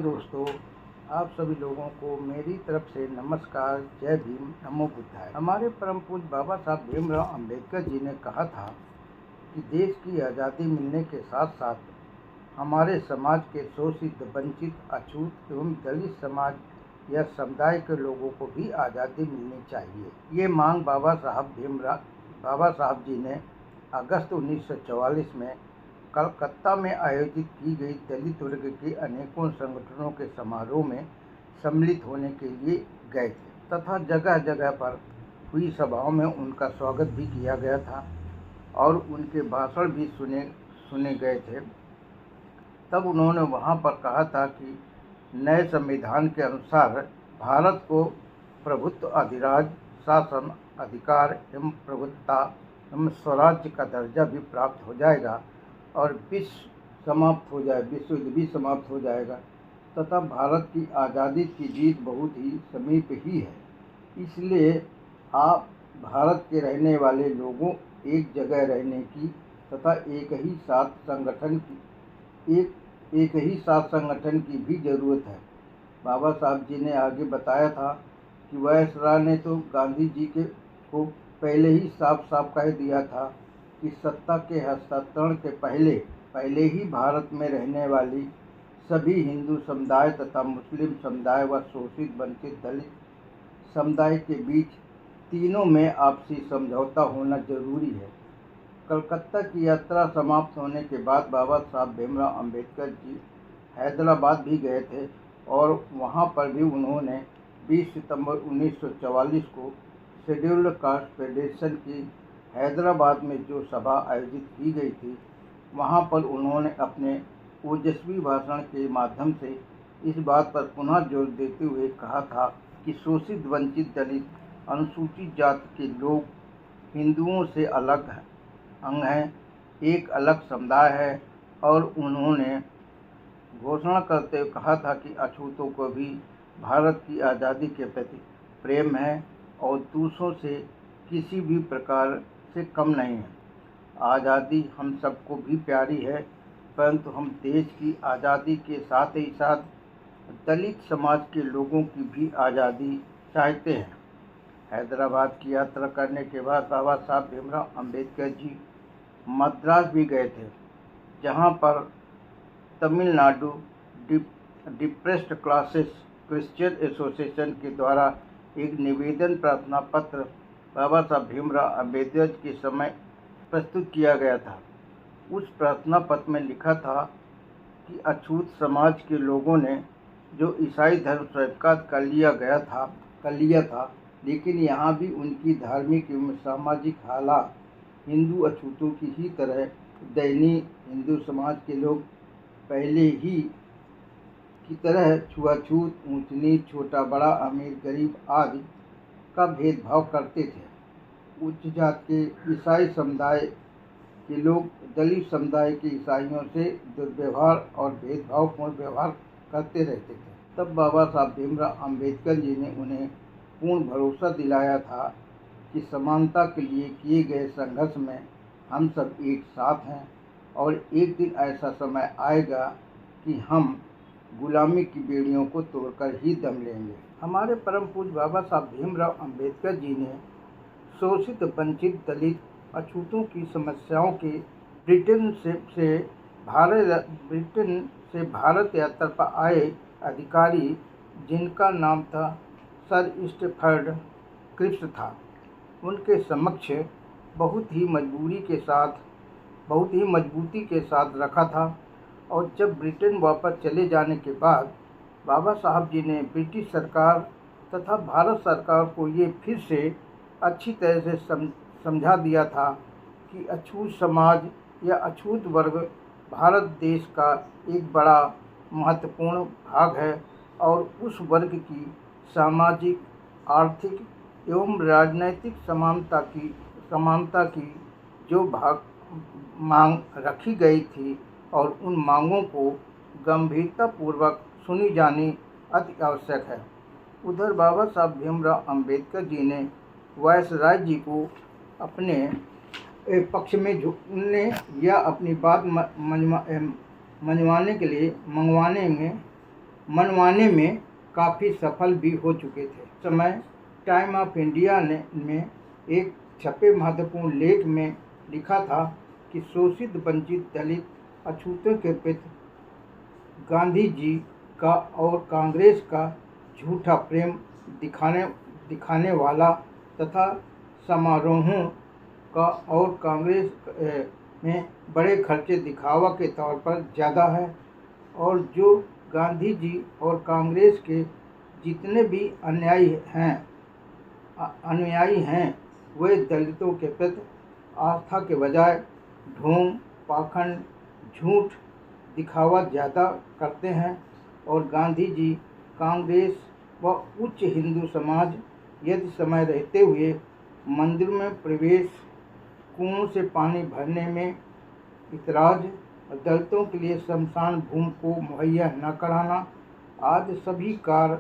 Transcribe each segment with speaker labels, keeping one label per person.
Speaker 1: दोस्तों, आप सभी लोगों को मेरी तरफ से नमस्कार, जय भीम, नमो बुद्धाय। हमारे परम पूज्य बाबा साहब भीमराव अंबेडकर जी ने कहा था कि देश की आज़ादी मिलने के साथ साथ हमारे समाज के शोषित, वंचित, अछूत एवं दलित समाज या समुदाय के लोगों को भी आज़ादी मिलनी चाहिए। ये मांग बाबा साहब जी ने अगस्त 1944 में कलकत्ता में आयोजित की गई दलित वर्ग के अनेकों संगठनों के समारोह में सम्मिलित होने के लिए गए थे तथा जगह जगह पर हुई सभाओं में उनका स्वागत भी किया गया था और उनके भाषण भी सुने गए थे। तब उन्होंने वहां पर कहा था कि नए संविधान के अनुसार भारत को प्रभुत्व, अधिराज, शासन, अधिकार एवं प्रभुत्ता एवं स्वराज्य का दर्जा भी प्राप्त हो जाएगा और विश्व युद्ध भी समाप्त हो जाएगा तथा भारत की आज़ादी की जीत बहुत ही समीप ही है। इसलिए आप भारत के रहने वाले लोगों एक जगह रहने की तथा एक ही साथ संगठन की भी ज़रूरत है। बाबा साहब जी ने आगे बताया था कि वायसराय ने तो गांधी जी को पहले ही साफ साफ कह दिया था कि सत्ता के हस्तांतरण के पहले ही भारत में रहने वाली सभी हिंदू समुदाय तथा मुस्लिम समुदाय व शोषित, वंचित, दलित समुदाय के बीच तीनों में आपसी समझौता होना जरूरी है। कलकत्ता की यात्रा समाप्त होने के बाद बाबा साहब भीमराव अंबेडकर जी हैदराबाद भी गए थे और वहां पर भी उन्होंने 20 सितंबर 1944 को शेड्यूल्ड कास्ट फेडरेशन की हैदराबाद में जो सभा आयोजित की गई थी, वहां पर उन्होंने अपने ओजस्वी भाषण के माध्यम से इस बात पर पुनः जोर देते हुए कहा था कि शोषित, वंचित, दलित, अनुसूचित जाति के लोग हिंदुओं से अलग अंग हैं, एक अलग समुदाय है और उन्होंने घोषणा करते हुए कहा था कि अछूतों को भी भारत की आज़ादी के प्रति प्रेम है और दूसरों से किसी भी प्रकार से कम नहीं है। आज़ादी हम सबको भी प्यारी है, परंतु हम देश की आज़ादी के साथ ही साथ दलित समाज के लोगों की भी आज़ादी चाहते हैं। हैदराबाद की यात्रा करने के बाद बाबा साहब भीमराव अंबेडकर जी मद्रास भी गए थे, जहां पर Tamil Nadu depressed classes Christian association के द्वारा एक निवेदन प्रार्थना पत्र बाबा साहब भीमराव अंबेडकर के समय प्रस्तुत किया गया था। उस प्रार्थना पत्र में लिखा था कि अछूत समाज के लोगों ने जो ईसाई धर्म स्वीकार कर लिया था, लेकिन यहाँ भी उनकी धार्मिक एवं सामाजिक हालात हिंदू अछूतों की ही तरह दयनीय। हिंदू समाज के लोग पहले ही की तरह छुआछूत, ऊंच नीच, छोटा बड़ा, अमीर गरीब आदि का भेदभाव करते थे। उच्च जाति के ईसाई समुदाय के लोग दलित समुदाय के ईसाइयों से दुर्व्यवहार और भेदभावपूर्ण व्यवहार करते रहते थे। तब बाबा साहब भीमराव अंबेडकर जी ने उन्हें पूर्ण भरोसा दिलाया था कि समानता के लिए किए गए संघर्ष में हम सब एक साथ हैं और एक दिन ऐसा समय आएगा कि हम गुलामी की बेड़ियों को तोड़कर ही दम लेंगे। हमारे परम पूज्य बाबा साहब भीमराव अंबेडकर जी ने शोषित, वंचित, दलित, अछूतों की समस्याओं के ब्रिटेन से भारत यात्रा पर आए अधिकारी, जिनका नाम था सर स्टैफर्ड क्रिप्स था, उनके समक्ष बहुत ही मजबूती के साथ रखा था। और जब ब्रिटेन वापस चले जाने के बाद बाबा साहब जी ने ब्रिटिश सरकार तथा भारत सरकार को ये फिर से अच्छी तरह से समझा दिया था कि अछूत समाज या अछूत वर्ग भारत देश का एक बड़ा महत्वपूर्ण भाग है और उस वर्ग की सामाजिक, आर्थिक एवं राजनैतिक समानता की जो मांग रखी गई थी और उन मांगों को गंभीरतापूर्वक सुनी जानी अति आवश्यक है। उधर बाबा साहब भीमराव अंबेडकर जी ने वायसराय जी को अपने पक्ष में झुकने या अपनी बात मनवाने में काफ़ी सफल भी हो चुके थे। समय टाइम ऑफ इंडिया ने में एक छपे महत्वपूर्ण लेख में लिखा था कि शोषित, वंचित, दलित, अछूतों के प्रति गांधी जी का और कांग्रेस का झूठा प्रेम दिखाने वाला तथा समारोहों का और कांग्रेस में बड़े खर्चे दिखावा के तौर पर ज़्यादा है, और जो गांधी जी और कांग्रेस के जितने भी अनुयायी हैं वे दलितों के प्रति आस्था के बजाय ढोंग, पाखंड, झूठ, दिखावा ज़्यादा करते हैं। और गांधी जी, कांग्रेस व उच्च हिंदू समाज यदि समय रहते हुए मंदिर में प्रवेश, कुओं से पानी भरने में इतराज, दलितों के लिए शमशान भूमि को मुहैया न कराना आदि सभी कार्य,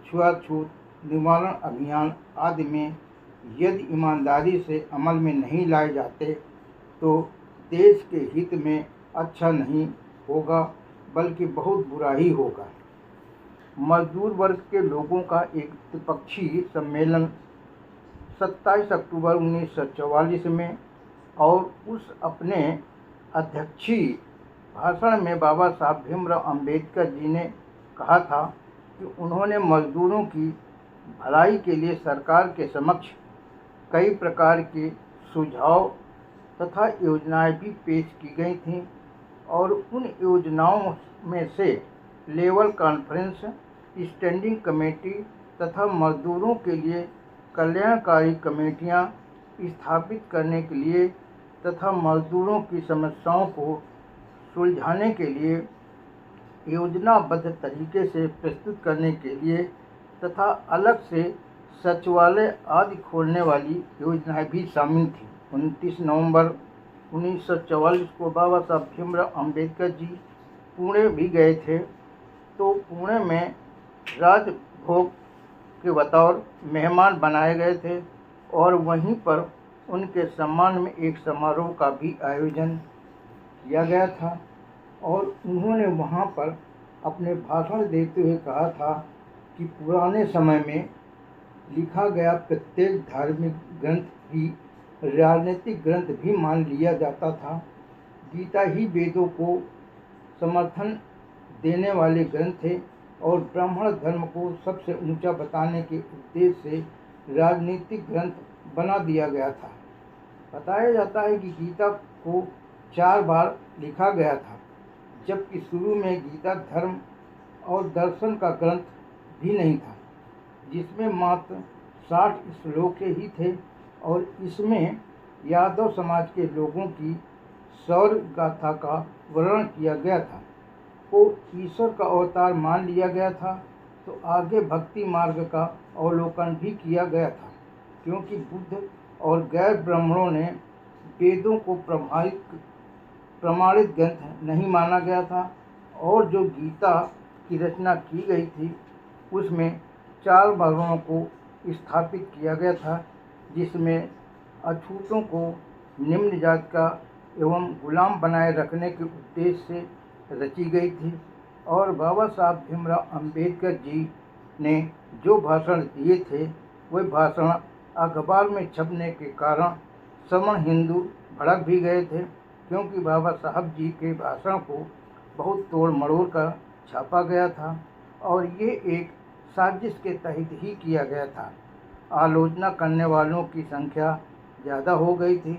Speaker 1: छुआछूत निवारण अभियान आदि में यदि ईमानदारी से अमल में नहीं लाए जाते तो देश के हित में अच्छा नहीं होगा, बल्कि बहुत बुरा ही होगा। मजदूर वर्ग के लोगों का एक त्रिपक्षीय सम्मेलन 27 अक्टूबर 1944 में और उस अपने अध्यक्षीय भाषण में बाबा साहब भीमराव अंबेडकर जी ने कहा था कि उन्होंने मजदूरों की भलाई के लिए सरकार के समक्ष कई प्रकार के सुझाव तथा योजनाएं भी पेश की गई थीं, और उन योजनाओं में से लेवल कॉन्फ्रेंस, स्टैंडिंग कमेटी तथा मजदूरों के लिए कल्याणकारी कमेटियां स्थापित करने के लिए तथा मजदूरों की समस्याओं को सुलझाने के लिए योजनाबद्ध तरीके से प्रस्तुत करने के लिए तथा अलग से सचिवालय आदि खोलने वाली योजनाएं भी शामिल थी। 29 नवंबर 1944 को बाबा साहब भीमराव अंबेडकर जी पुणे भी गए थे, तो पुणे में राजभोग के बतौर मेहमान बनाए गए थे और वहीं पर उनके सम्मान में एक समारोह का भी आयोजन किया गया था। और उन्होंने वहां पर अपने भाषण देते हुए कहा था कि पुराने समय में लिखा गया प्रत्येक धार्मिक ग्रंथ ही राजनीतिक ग्रंथ भी मान लिया जाता था। गीता ही वेदों को समर्थन देने वाले ग्रंथ थे और ब्राह्मण धर्म को सबसे ऊंचा बताने के उद्देश्य से राजनीतिक ग्रंथ बना दिया गया था। बताया जाता है कि गीता को 4 बार लिखा गया था, जबकि शुरू में गीता धर्म और दर्शन का ग्रंथ भी नहीं था, जिसमें मात्र 60 श्लोक ही थे और इसमें यादव समाज के लोगों की शौर्य गाथा का वर्णन किया गया था। को ईश्वर का अवतार मान लिया गया था, तो आगे भक्ति मार्ग का अवलोकन भी किया गया था, क्योंकि बुद्ध और गैर ब्राह्मणों ने वेदों को प्रमाणित ग्रंथ नहीं माना गया था। और जो गीता की रचना की गई थी उसमें 4 वर्णों को स्थापित किया गया था, जिसमें अछूतों को निम्न जात का एवं गुलाम बनाए रखने के उद्देश्य से रची गई थी। और बाबा साहब भीमराव अंबेडकर जी ने जो भाषण दिए थे वह भाषण अखबार में छपने के कारण सवर्ण हिंदू भड़क भी गए थे, क्योंकि बाबा साहब जी के भाषण को बहुत तोड़ मरोड़ कर छापा गया था और ये एक साजिश के तहत ही किया गया था। आलोचना करने वालों की संख्या ज़्यादा हो गई थी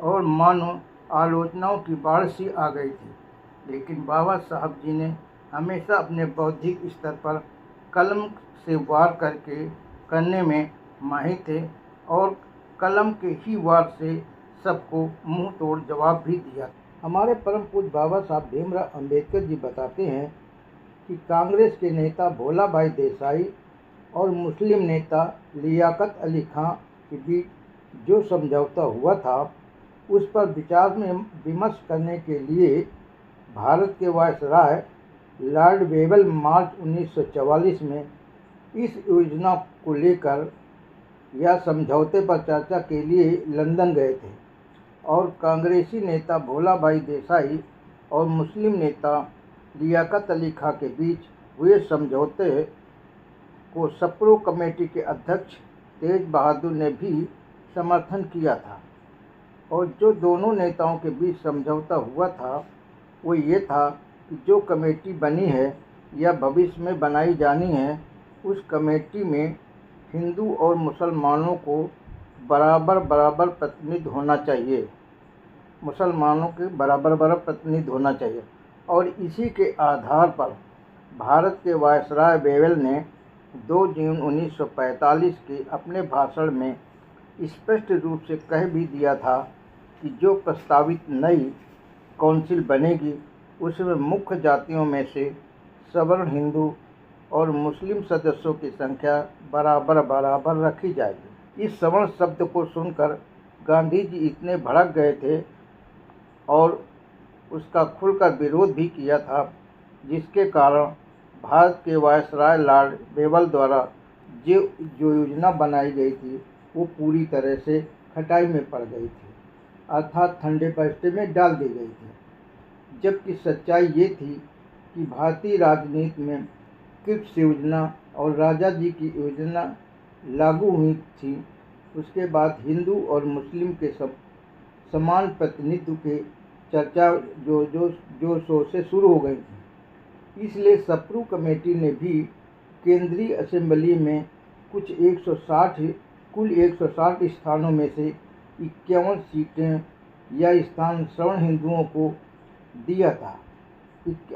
Speaker 1: और मानो आलोचनाओं की बाढ़ सी आ गई थी, लेकिन बाबा साहब जी ने हमेशा अपने बौद्धिक स्तर पर कलम से वार करने में माहिर थे और कलम के ही वार से सबको मुंह तोड़ जवाब भी दिया। हमारे परम पूज्य बाबा साहब भीमराव अंबेडकर जी बताते हैं कि कांग्रेस के नेता भोला भाई देसाई और मुस्लिम नेता लियाकत अली खां के बीच जो समझौता हुआ था उस पर विचार में विमर्श करने के लिए भारत के वायसराय लॉर्ड वेबल मार्च 1944 में इस योजना को लेकर या समझौते पर चर्चा के लिए लंदन गए थे और कांग्रेसी नेता भोला भाई देसाई और मुस्लिम नेता लियाकत अली खां के बीच हुए समझौते को सप्रू कमेटी के अध्यक्ष तेज बहादुर ने भी समर्थन किया था। और जो दोनों नेताओं के बीच समझौता हुआ था वो ये था कि जो कमेटी बनी है या भविष्य में बनाई जानी है, उस कमेटी में हिंदू और मुसलमानों को बराबर बराबर प्रतिनिधित्व होना चाहिए, होना चाहिए। और इसी के आधार पर भारत के वायसराय वेवेल ने 2 जून 1945 के अपने भाषण में स्पष्ट रूप से कह भी दिया था कि जो प्रस्तावित नई काउंसिल बनेगी उसमें मुख्य जातियों में से सवर्ण हिंदू और मुस्लिम सदस्यों की संख्या बराबर बराबर रखी जाएगी। इस सवर्ण शब्द को सुनकर गांधी जी इतने भड़क गए थे और उसका खुलकर विरोध भी किया था, जिसके कारण भारत के वायसराय लॉर्ड वेवेल द्वारा जो योजना बनाई गई थी वो पूरी तरह से खटाई में पड़ गई थी, अर्थात ठंडे बस्ते में डाल दी गई थी। जबकि सच्चाई ये थी कि भारतीय राजनीति में क्रिप्स योजना और राजा जी की योजना लागू हुई थी। उसके बाद हिंदू और मुस्लिम के समान प्रतिनिधित्व के चर्चा जो शोर से शुरू हो गई थी। इसलिए सप्रू कमेटी ने भी केंद्रीय असेंबली में कुल 160 स्थानों में से 51 सीटें या स्थान सवर्ण हिंदुओं को दिया था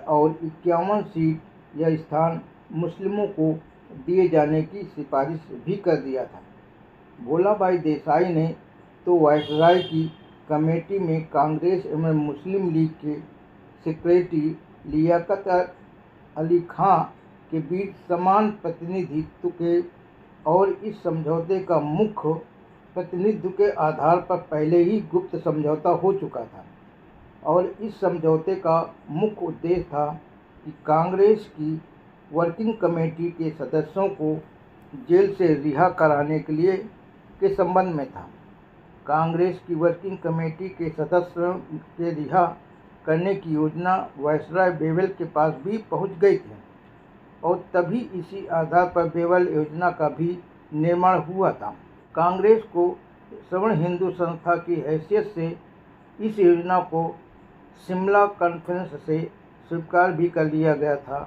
Speaker 1: और 51 सीट या स्थान मुस्लिमों को दिए जाने की सिफारिश भी कर दिया था। भोला भाई देसाई ने तो वायसराय की कमेटी में कांग्रेस एवं मुस्लिम लीग के सेक्रेटरी लियाकत अली खां के बीच समान प्रतिनिधित्व के और इस समझौते का मुख्य प्रतिनिधित्व के आधार पर पहले ही गुप्त समझौता हो चुका था। और इस समझौते का मुख्य उद्देश्य था कि कांग्रेस की वर्किंग कमेटी के सदस्यों को जेल से रिहा कराने के संबंध में था। कांग्रेस की वर्किंग कमेटी के सदस्यों के रिहा करने की योजना वायसराय वेवेल के पास भी पहुंच गई थी और तभी इसी आधार पर वेवेल योजना का भी निर्माण हुआ था। कांग्रेस को सवर्ण हिंदू संस्था की हैसियत से इस योजना को शिमला कॉन्फ्रेंस से स्वीकार भी कर लिया गया था,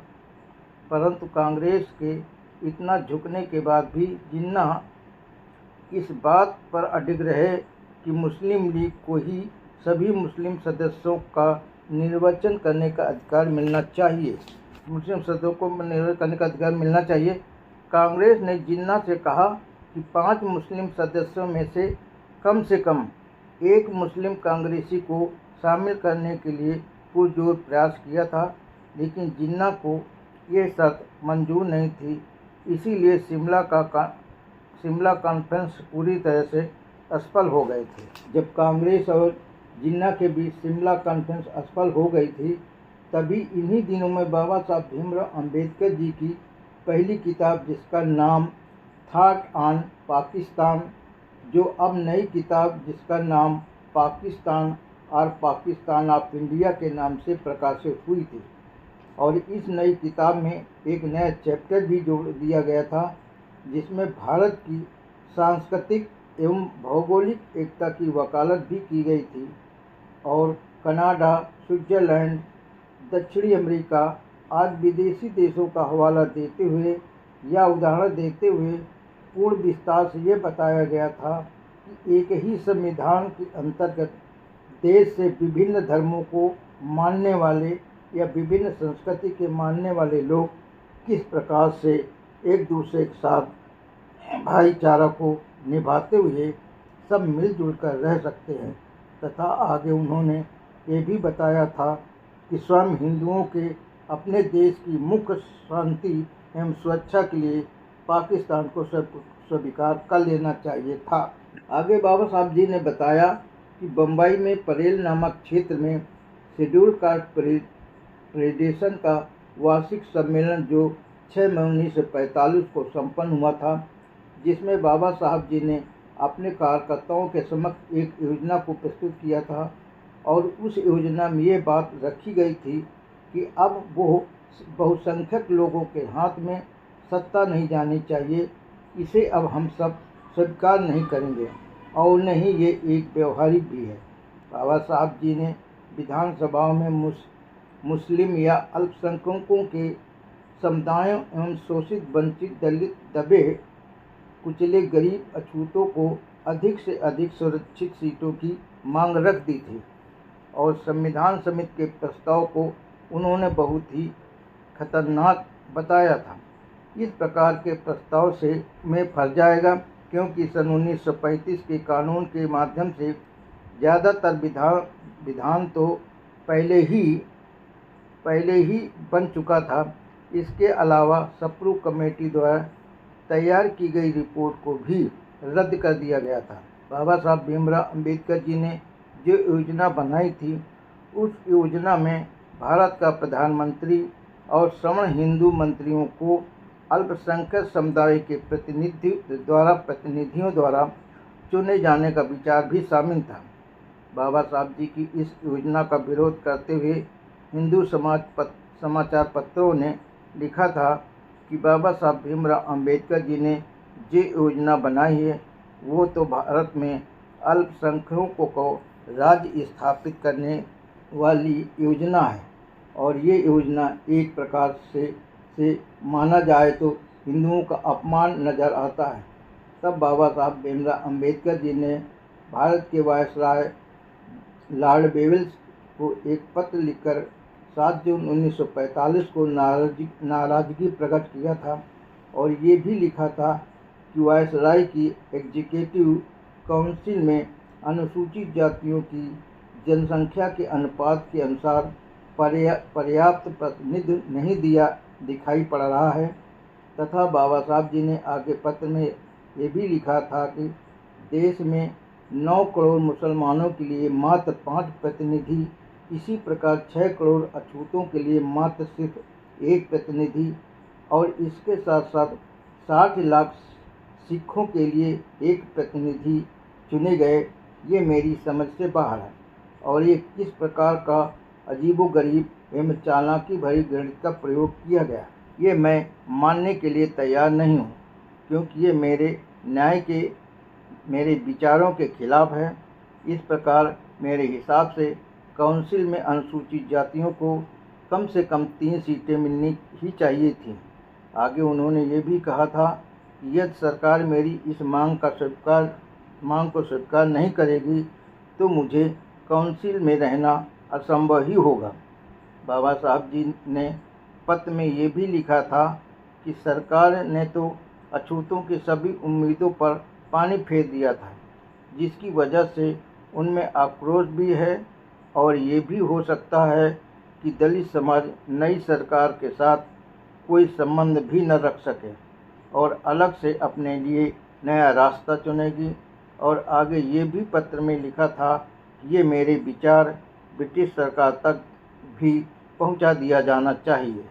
Speaker 1: परंतु कांग्रेस के इतना झुकने के बाद भी जिन्ना इस बात पर अडिग रहे कि मुस्लिम लीग को ही सभी मुस्लिम सदस्यों का निर्वाचन करने का अधिकार मिलना चाहिए, कांग्रेस ने जिन्ना से कहा कि 5 मुस्लिम सदस्यों में से कम 1 मुस्लिम कांग्रेसी को शामिल करने के लिए पुरजोर प्रयास किया था, लेकिन जिन्ना को ये शर्त मंजूर नहीं थी। इसीलिए शिमला कॉन्फ्रेंस पूरी तरह से असफल हो गए थे। जब कांग्रेस और जिन्ना के बीच शिमला कॉन्फ्रेंस असफल हो गई थी, तभी इन्हीं दिनों में बाबा साहब भीमराव अंबेडकर जी की पहली किताब, जिसका नाम थॉट ऑन पाकिस्तान, जो अब नई किताब जिसका नाम पाकिस्तान और पाकिस्तान ऑफ इंडिया के नाम से प्रकाशित हुई थी। और इस नई किताब में एक नया चैप्टर भी जोड़ दिया गया था, जिसमें भारत की सांस्कृतिक एवं भौगोलिक एकता की वकालत भी की गई थी और कनाडा, स्विट्जरलैंड, दक्षिणी अमेरिका आदि विदेशी देशों का हवाला देते हुए या उदाहरण देते हुए पूर्ण विस्तार से ये बताया गया था कि एक ही संविधान के अंतर्गत देश से विभिन्न धर्मों को मानने वाले या विभिन्न संस्कृति के मानने वाले लोग किस प्रकार से एक दूसरे के साथ भाईचारा को निभाते हुए सब मिलजुल कर रह सकते हैं। तथा आगे उन्होंने ये भी बताया था कि स्वयं हिंदुओं के अपने देश की मुख्य शांति एवं सुरक्षा के लिए पाकिस्तान को स्वीकार कर लेना चाहिए था। आगे बाबा साहब जी ने बताया कि बम्बई में परेल नामक क्षेत्र में शेड्यूल कास्ट फेडरेशन का वार्षिक सम्मेलन जो 6 मई 1945 को संपन्न हुआ था, जिसमें बाबा साहब जी ने अपने कार्यकर्ताओं के समक्ष एक योजना को प्रस्तुत किया था और उस योजना में ये बात रखी गई थी कि अब वो बहुसंख्यक लोगों के हाथ में सत्ता नहीं जानी चाहिए। इसे अब हम सब स्वीकार नहीं करेंगे और न ही ये एक व्यवहारिक भी है। बाबा साहब जी ने विधानसभाओं में मुस्लिम या अल्पसंख्यकों के समुदायों एवं शोषित, वंचित, दलित, दबे कुचले, गरीब, अछूतों को अधिक से अधिक सुरक्षित सीटों की मांग रख दी थी और संविधान समिति के प्रस्ताव को उन्होंने बहुत ही खतरनाक बताया था। इस प्रकार के प्रस्ताव से में फंस जाएगा, क्योंकि सन 1935 के कानून के माध्यम से ज़्यादातर विधान तो पहले ही बन चुका था। इसके अलावा सप्रू कमेटी द्वारा तैयार की गई रिपोर्ट को भी रद्द कर दिया गया था। बाबा साहब भीमराव अंबेडकर जी ने जो योजना बनाई थी, उस योजना में भारत का प्रधानमंत्री और सवर्ण हिंदू मंत्रियों को अल्पसंख्यक समुदाय के प्रतिनिधियों द्वारा चुने जाने का विचार भी शामिल था। बाबा साहब जी की इस योजना का विरोध करते हुए हिंदू समाचार पत्रों ने लिखा था कि बाबा साहब भीमराव अंबेडकर जी ने जो योजना बनाई है, वो तो भारत में अल्पसंख्यकों को राज्य स्थापित करने वाली योजना है और ये योजना एक प्रकार से माना जाए तो हिंदुओं का अपमान नज़र आता है। तब बाबा साहब भीमराव अंबेडकर जी ने भारत के वायसराय लॉर्ड वेल्स को एक पत्र लिखकर 7 जून 1945 को नाराज़गी प्रकट किया था और ये भी लिखा था कि वायसराय की एग्जीक्यूटिव काउंसिल में अनुसूचित जातियों की जनसंख्या के अनुपात के अनुसार पर्याप्त प्रतिनिधित्व नहीं दिखाई पड़ रहा है। तथा बाबा साहब जी ने आगे पत्र में ये भी लिखा था कि देश में 9 करोड़ मुसलमानों के लिए मात्र 5 प्रतिनिधि, इसी प्रकार 6 करोड़ अछूतों के लिए मात्र सिर्फ 1 प्रतिनिधि और इसके साथ साथ 60 लाख सिखों के लिए 1 प्रतिनिधि चुने गए। ये मेरी समझ से बाहर है और ये किस प्रकार का अजीबोगरीब एवं चालाकी भरी गणित का प्रयोग किया गया, ये मैं मानने के लिए तैयार नहीं हूँ, क्योंकि ये मेरे विचारों के खिलाफ है। इस प्रकार मेरे हिसाब से काउंसिल में अनुसूचित जातियों को कम से कम 3 सीटें मिलनी ही चाहिए थी। आगे उन्होंने ये भी कहा था कि यदि सरकार मेरी इस मांग को स्वीकार नहीं करेगी तो मुझे काउंसिल में रहना असंभव ही होगा। बाबा साहब जी ने पत्र में ये भी लिखा था कि सरकार ने तो अछूतों की सभी उम्मीदों पर पानी फेर दिया था, जिसकी वजह से उनमें आक्रोश भी है और ये भी हो सकता है कि दलित समाज नई सरकार के साथ कोई संबंध भी न रख सके और अलग से अपने लिए नया रास्ता चुनेगी। और आगे ये भी पत्र में लिखा था कि ये मेरे विचार ब्रिटिश सरकार तक भी पहुंचा दिया जाना चाहिए।